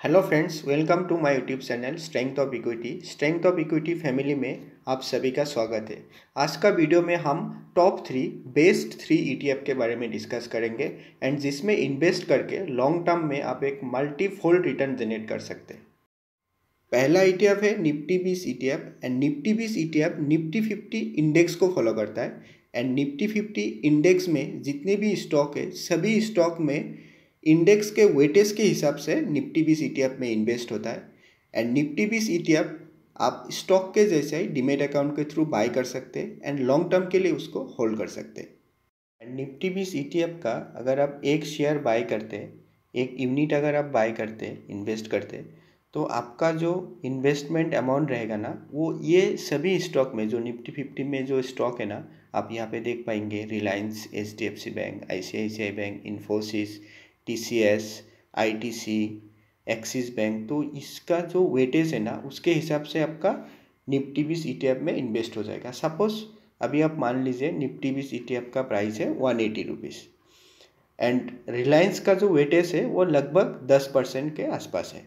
Hello friends, welcome to my YouTube channel strength of equity family में आप सभी का स्वागत है। आज का वीडियो में हम टॉप 3 बेस्ट 3 ईटीएफ के बारे में डिस्कस करेंगे एंड जिसमें इन्वेस्ट करके लॉन्ग टर्म में आप एक मल्टीफोल्ड रिटर्न जनरेट कर सकते हैं। पहला ईटीएफ है Nifty 20 ETF and Nifty 20 ETF Nifty 50 index को फॉलो करता है एंड निफ्टी 50 इंडेक्स में जितने भी स्टॉक है सभी स्टॉक में इंडेक्स के वेटेज के हिसाब से निफ्टी 20 ईटीएफ में इन्वेस्ट होता है एंड निफ्टी 20 ईटीएफ आप स्टॉक के जैसे ही डीमेट अकाउंट के थ्रू बाय कर सकते हैं एंड लॉन्ग टर्म के लिए उसको होल्ड कर सकते हैं। एंड निफ्टी 20 ईटीएफ का अगर आप एक शेयर बाय करते हैं, एक यूनिट अगर आप बाय करते हैं, इन्वेस्ट करते हैं, तो आपका जो इन्वेस्टमेंट अमाउंट रहेगा ना वो ये सभी स्टॉक में जो निफ्टी 50 में जो स्टॉक है ना आप यहाँ पे देख पाएंगे Reliance, HDFC bank, ICICI bank, Infosys, TCS, ITC, axis bank, तो इसका जो वेटेज है ना उसके हिसाब से आपका निफ्टी 20 ईटीएफ में इन्वेस्ट हो जाएगा। सपोज अभी आप मान लीजिए निफ्टी 20 ईटीएफ का प्राइस है 180 रुपीज़ एंड रिलायंस का जो वेटेज है वो लगभग 10% के आसपास है,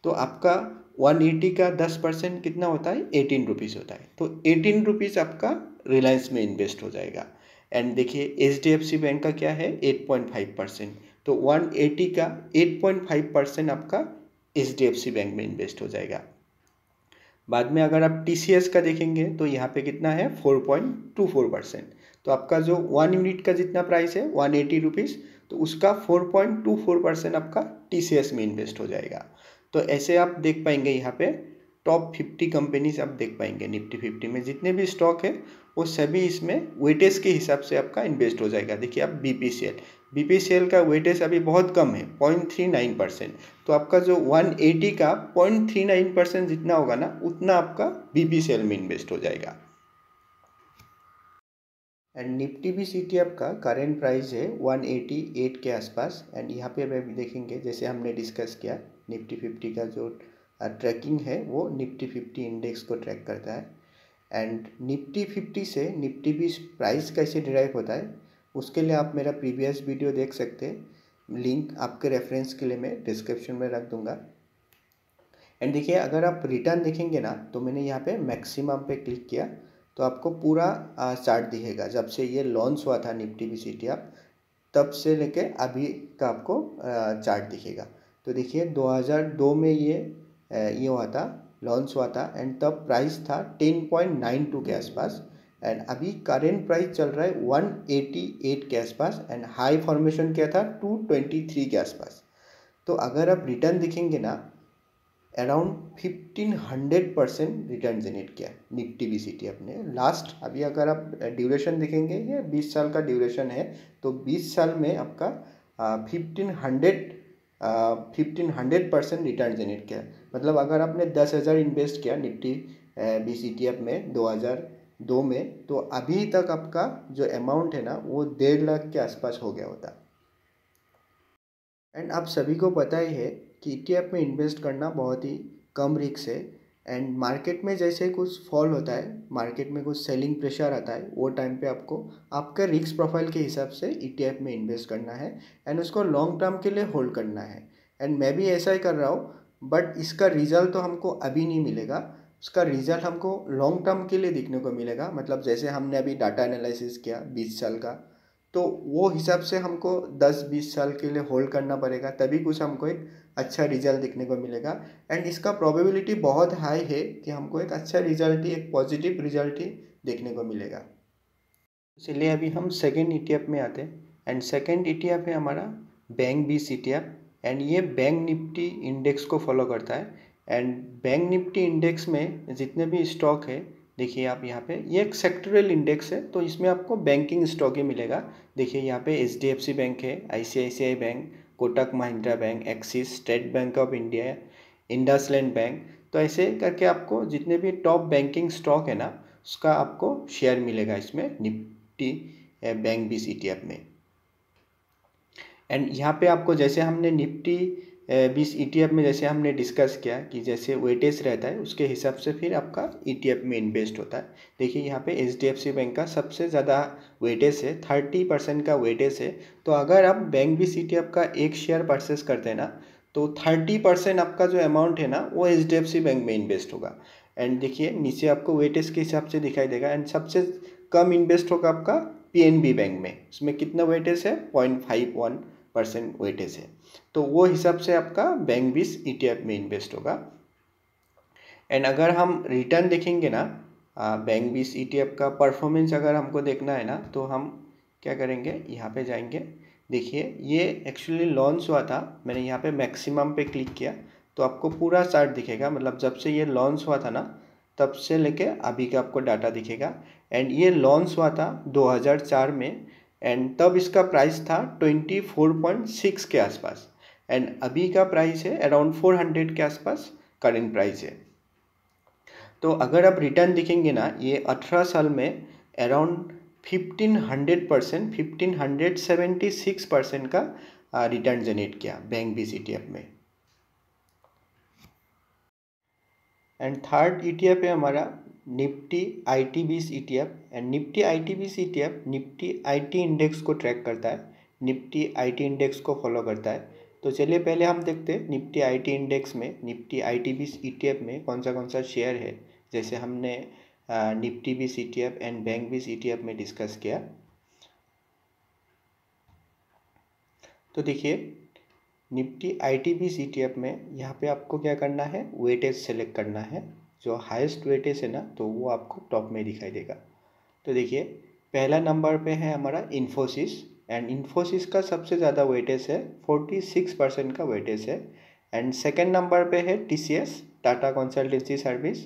तो आपका 180 का 10% कितना होता है, 18 रुपीज़ होता है। तो 18 रुपीज़ आपका रिलायंस में इन्वेस्ट हो जाएगा। एंड देखिए एचडीएफसी बैंक का क्या है 8.5%, तो 180 का 8.5% आपका एचडीएफसी बैंक में इन्वेस्ट हो जाएगा। बाद में अगर आप टीसीएस का देखेंगे तो यहाँ पे कितना है 4.24%, तो आपका जो 1 यूनिट का जितना प्राइस है 180 रुपीज़, तो उसका 4.24% आपका टीसीएस में इन्वेस्ट हो जाएगा। तो ऐसे आप देख पाएंगे यहाँ पे टॉप 50 कंपनीज आप देख पाएंगे निफ्टी 50 में जितने भी स्टॉक है वो सभी इसमें वेटेज के हिसाब से आपका इन्वेस्ट हो जाएगा। देखिए आप बीपीसीएल का वेटेज अभी बहुत कम है 0.39%, तो आपका जो 180 का 0.39% जितना होगा ना उतना आपका बीपीसीएल में इन्वेस्ट हो जाएगा। एंड निफ्टी 20 ईटीएफ का करेंट प्राइस है 188 के आसपास एंड यहाँ पे अभी देखेंगे जैसे हमने डिस्कस किया निफ्टी 50 का जो ट्रैकिंग है वो निफ्टी 50 इंडेक्स को ट्रैक करता है एंड निफ्टी 50 से निफ्टी 20 प्राइस कैसे डिराइव होता है उसके लिए आप मेरा प्रीवियस वीडियो देख सकते हैं, लिंक आपके रेफरेंस के लिए मैं डिस्क्रिप्शन में रख दूंगा। एंड देखिए अगर आप रिटर्न देखेंगे ना तो मैंने यहाँ पे मैक्सिमम पे क्लिक किया तो आपको पूरा चार्ट दिखेगा। जब से ये लॉन्च हुआ था निफ्टी 20 ईटीएफ तब से लेके अभी का आपको चार्ट दिखेगा। तो देखिए 2002 में ये हुआ था, लॉन्च हुआ था एंड तब प्राइस था 10.92 के आसपास एंड अभी करेंट प्राइस चल रहा है 188 के आसपास एंड हाई फॉर्मेशन क्या था 223 के आसपास। तो अगर आप रिटर्न दिखेंगे ना अराउंड 1500% रिटर्न जनरेट किया निफ्टी 20 ईटीएफ ने लास्ट। अभी अगर आप ड्यूरेशन देखेंगे ये 20 साल का ड्यूरेशन है, तो 20 साल में आपका 1500% रिटर्न जनरेट किया। मतलब अगर आपने 10,000 इन्वेस्ट किया निफ्टी 20 ईटीएफ में 2002 में, तो अभी तक आपका जो अमाउंट है ना वो 1.5 लाख के आसपास हो गया होता। एंड आप सभी को पता ही है कि ईटीएफ में इन्वेस्ट करना बहुत ही कम रिस्क है एंड मार्केट में जैसे कुछ फॉल होता है, मार्केट में कुछ सेलिंग प्रेशर आता है, वो टाइम पे आपको आपका रिस्क प्रोफाइल के हिसाब से ईटीएफ में इन्वेस्ट करना है एंड उसको लॉन्ग टर्म के लिए होल्ड करना है। एंड मैं भी ऐसा ही कर रहा हूँ, बट इसका रिजल्ट तो हमको अभी नहीं मिलेगा, उसका रिजल्ट हमको लॉन्ग टर्म के लिए देखने को मिलेगा। मतलब जैसे हमने अभी डाटा एनालिसिस किया 20 साल का, तो वो हिसाब से हमको 10-20 साल के लिए होल्ड करना पड़ेगा, तभी कुछ हमको एक अच्छा रिजल्ट देखने को मिलेगा एंड इसका प्रोबेबिलिटी बहुत हाई है कि हमको एक अच्छा रिजल्ट ही, एक पॉजिटिव रिजल्ट ही देखने को मिलेगा। इसलिए अभी हम सेकेंड ईटीएफ में आते हैं एंड सेकेंड ईटीएफ है हमारा बैंक 20 ईटीएफ एंड ये बैंक निफ्टी इंडेक्स को फॉलो करता है एंड बैंक निफ्टी इंडेक्स में जितने भी स्टॉक है देखिए आप यहाँ पे ये एक सेक्टरल इंडेक्स है, तो इसमें आपको बैंकिंग स्टॉक ही मिलेगा। देखिए यहाँ पे एचडीएफसी बैंक है, ICICI bank, Kotak Mahindra bank, axis, state bank of India, IndusInd bank, तो ऐसे करके आपको जितने भी टॉप बैंकिंग स्टॉक है ना उसका आपको शेयर मिलेगा इसमें निफ्टी बैंक 20 ईटीएफ में। एंड यहाँ पे आपको जैसे हमने निफ्टी 20 ईटीएफ में जैसे हमने डिस्कस किया कि जैसे वेटेज रहता है उसके हिसाब से फिर आपका ईटीएफ में इन्वेस्ट होता है। देखिए यहाँ पे एचडीएफसी बैंक का सबसे ज़्यादा वेटेज है, 30% का वेटेज है। तो अगर आप बैंक 20 ईटीएफ का एक शेयर परचेस करते हैं ना तो 30% आपका जो अमाउंट है ना वो HDFC बैंक में इन्वेस्ट होगा। एंड देखिए नीचे आपको वेटेज के हिसाब से दिखाई देगा। एंड सबसे कम इन्वेस्ट होगा आपका PNB बैंक में। उसमें कितना वेटेज है? 0.51% वेटेज है। तो वो हिसाब से आपका बैंक 20 ETF में इन्वेस्ट होगा। एंड अगर हम रिटर्न देखेंगे ना, बैंक 20 ETF का परफॉर्मेंस अगर हमको देखना है ना, तो हम क्या करेंगे, यहाँ पे जाएंगे। देखिए ये एक्चुअली लॉन्च हुआ था, मैंने यहाँ पे मैक्सिमम पे क्लिक किया तो आपको पूरा चार्ट दिखेगा। मतलब जब से ये लॉन्च हुआ था ना तब से लेके अभी का आपको डाटा दिखेगा। एंड ये लॉन्च हुआ था 2004 में। एंड तब इसका प्राइस था 24.6 के आसपास। एंड अभी का प्राइस है अराउंड 400 के आसपास करेंट प्राइस है। तो अगर आप रिटर्न देखेंगे ना, ये 18 साल में अराउंड 1500%, 1576% का रिटर्न जनरेट किया बैंक 20 ETF में। एंड थर्ड ETF है हमारा Nifty IT 20 ETF। And Nifty IT 20 ETF Nifty IT index को ट्रैक करता है, निफ्टी IT इंडेक्स को फॉलो करता है। तो चलिए पहले हम देखते हैं निफ्टी IT इंडेक्स में निफ्टी IT 20 ETF में कौन सा शेयर है। जैसे हमने Nifty 20 ETF and bank 20 ETF में डिस्कस किया। तो देखिए निफ्टी IT 20 ETF में यहाँ पे आपको क्या करना है, वेटेज सेलेक्ट करना है। जो हाईएस्ट वेटेज है ना तो वो आपको टॉप में दिखाई देगा। तो देखिए पहला नंबर पे है हमारा इन्फोसिस। एंड इन्फोसिस का सबसे ज़्यादा वेटेज है, 46% का वेटेज है। एंड सेकेंड नंबर पे है TCS, Tata consultancy service.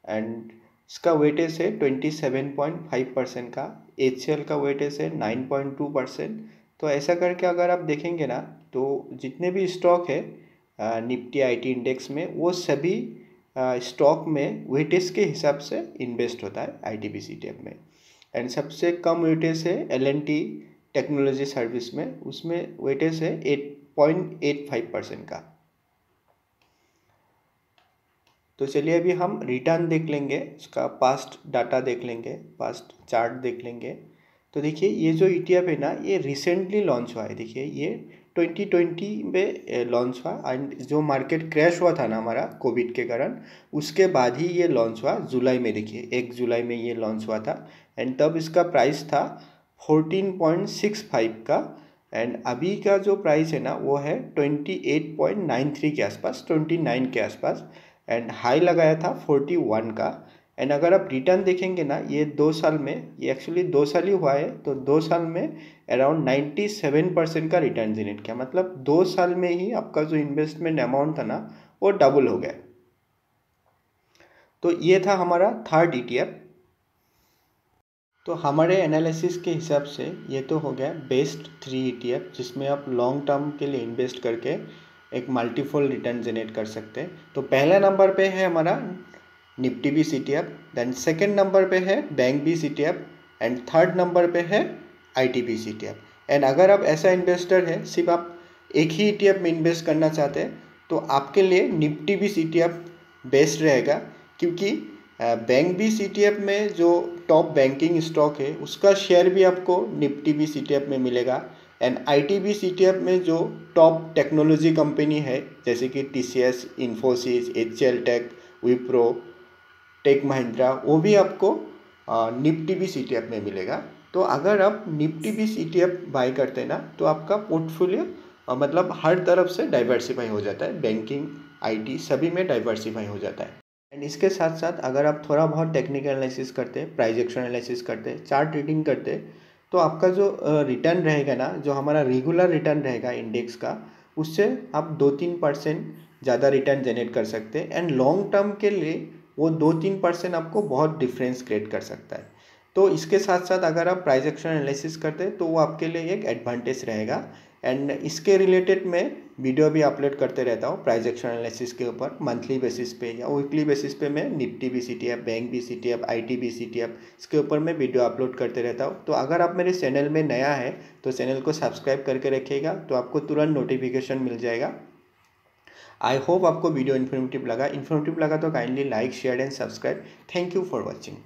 And इसका वेटेज है 27.5% का। HCL का वेटेज है 9.2%। तो ऐसा करके अगर आप देखेंगे ना तो जितने भी स्टॉक है निफ्टी IT इंडेक्स में वो सभी स्टॉक में वेटेज के हिसाब से इन्वेस्ट होता है IT 20 ETF में। एंड सबसे कम वेटेज है L&T टेक्नोलॉजी सर्विस में, उसमें वेटेज है 8.85% का। तो चलिए अभी हम रिटर्न देख लेंगे, उसका पास्ट डाटा देख लेंगे, पास्ट चार्ट देख लेंगे। तो देखिए ये जो ETF है ना ये रिसेंटली लॉन्च हुआ है। देखिए ये 2020 में लॉन्च हुआ। एंड जो मार्केट क्रैश हुआ था ना हमारा कोविड के कारण, उसके बाद ही ये लॉन्च हुआ जुलाई में। देखिए 1 जुलाई में ये लॉन्च हुआ था। एंड तब इसका प्राइस था 14.65 का। एंड अभी का जो प्राइस है ना वो है 28.93 के आसपास, 29 के आसपास। एंड हाई लगाया था 41 का। एंड अगर आप रिटर्न देखेंगे ना ये 2 साल में, ये एक्चुअली 2 साल ही हुआ है, तो 2 साल में अराउंड 97% का रिटर्न जनरेट किया। मतलब 2 साल में ही आपका जो इन्वेस्टमेंट अमाउंट था ना वो डबल हो गया। तो ये था हमारा थर्ड ETF। तो हमारे एनालिसिस के हिसाब से ये तो हो गया बेस्ट 3 ETF जिसमें आप लॉन्ग टर्म के लिए इन्वेस्ट करके एक मल्टीपल रिटर्न जनरेट कर सकते हैं। तो पहला नंबर पे है हमारा Nifty 20 ETF, then second number पे है bank 20 ETF and third number पे है IT 20 ETF। एंड अगर आप ऐसा इन्वेस्टर है सिर्फ आप एक ही ETF में इन्वेस्ट करना चाहते हैं तो आपके लिए निफ्टी 20 ETF बेस्ट रहेगा, क्योंकि बैंक 20 ETF में जो टॉप बैंकिंग स्टॉक है उसका शेयर भी आपको निफ्टी 20 ETF में मिलेगा। एंड IT 20 ETF में जो टॉप टेक्नोलॉजी कंपनी है जैसे कि TCS, Infosys, HCL tech, Wipro, tech Mahindra, वो भी आपको निफ्टी 20 ETF में मिलेगा। तो अगर आप निफ्टी 20 ETF बाय करते हैं ना तो आपका पोर्टफोलियो मतलब हर तरफ से डाइवर्सिफाई हो जाता है, बैंकिंग IT सभी में डाइवर्सिफाई हो जाता है। एंड इसके साथ साथ अगर आप थोड़ा बहुत टेक्निकल एनालिसिस करते हैं, प्राइस एक्शन एनालिसिस करते हैं, चार्ट रीडिंग करते हैं, तो आपका जो रिटर्न रहेगा ना, जो हमारा रेगुलर रिटर्न रहेगा इंडेक्स का, उससे आप 2-3% ज़्यादा रिटर्न जनरेट कर सकते हैं। एंड लॉन्ग टर्म के लिए वो 2-3% आपको बहुत डिफरेंस क्रिएट कर सकता है। तो इसके साथ साथ अगर आप प्राइस एक्शन एनालिसिस करते हैं तो वो आपके लिए एक एडवांटेज रहेगा। एंड इसके रिलेटेड मैं वीडियो भी अपलोड करते रहता हूँ प्राइस एक्शन एनालिसिस के ऊपर, मंथली बेसिस पे या वीकली बेसिस पे मैं Nifty 20 ETF, bank 20 ETF, IT 20 ETF इसके ऊपर मैं वीडियो अपलोड करते रहता हूँ। तो अगर आप मेरे चैनल में नया है तो चैनल को सब्सक्राइब करके रखिएगा तो आपको तुरंत नोटिफिकेशन मिल जाएगा। आई होप आपको वीडियो इन्फॉर्मेटिव लगा तो kindly like, share and subscribe. Thank you for watching.